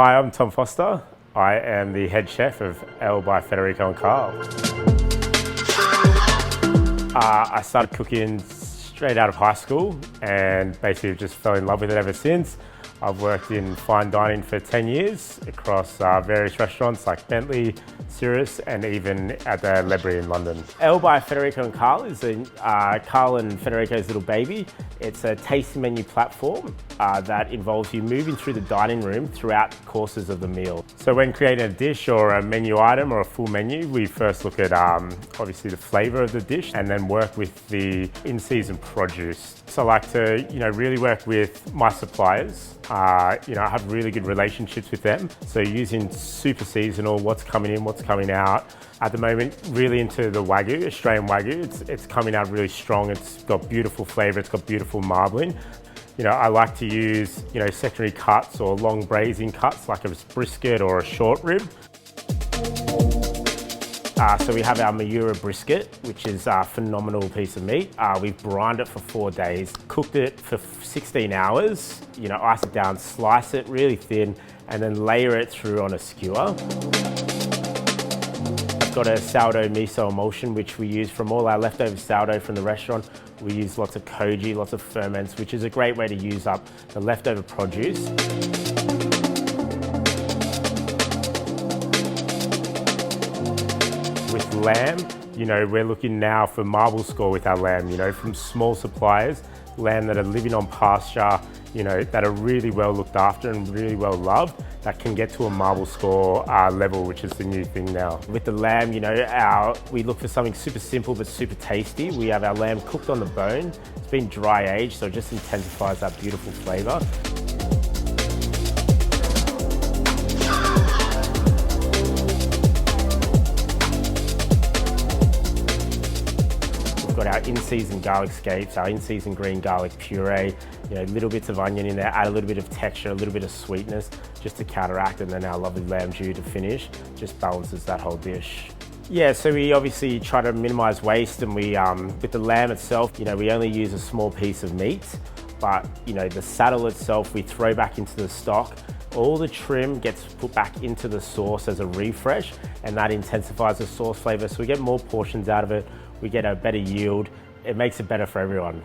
Hi, I'm Tom Foster. I am the head chef of El by Federico and Karl. I started cooking straight out of high school and basically just fell in love with it ever since. I've worked in fine dining for 10 years across various restaurants like Bentley, Cirrus, and even at the Lebury in London. El by Federico and Karl is Karl and Federico's little baby. It's a tasting menu platform that involves you moving through the dining room throughout courses of the meal. So when creating a dish or a menu item or a full menu, we first look at obviously the flavor of the dish and then work with the in-season produce. So I like to really work with my suppliers. I have really good relationships with them. So using super seasonal, what's coming in, what's coming out. At the moment, really into the Wagyu, Australian Wagyu. It's coming out really strong. It's got beautiful flavor. It's got beautiful marbling. I like to use, secondary cuts or long braising cuts like a brisket or a short rib. So we have our Miura brisket, which is a phenomenal piece of meat. We've brined it for 4 days, cooked it for 16 hours, ice it down, slice it really thin, and then layer it through on a skewer. I've got a sourdough miso emulsion, which we use from all our leftover sourdough from the restaurant. We use lots of koji, lots of ferments, which is a great way to use up the leftover produce. With lamb, we're looking now for marble score with our lamb, from small suppliers, lamb that are living on pasture, that are really well looked after and really well loved, that can get to a marble score level, which is the new thing now. With the lamb, we look for something super simple but super tasty. We have our lamb cooked on the bone. It's been dry aged, so it just intensifies that beautiful flavor. We've got our in-season garlic scapes, our in-season green garlic puree, little bits of onion in there, add a little bit of texture, a little bit of sweetness just to counteract, and then our lovely lamb jus to finish just balances that whole dish. Yeah, so we obviously try to minimize waste, and we, with the lamb itself, we only use a small piece of meat, but the saddle itself we throw back into the stock. All the trim gets put back into the sauce as a refresh, and that intensifies the sauce flavor, so we get more portions out of it, we get a better yield. It makes it better for everyone.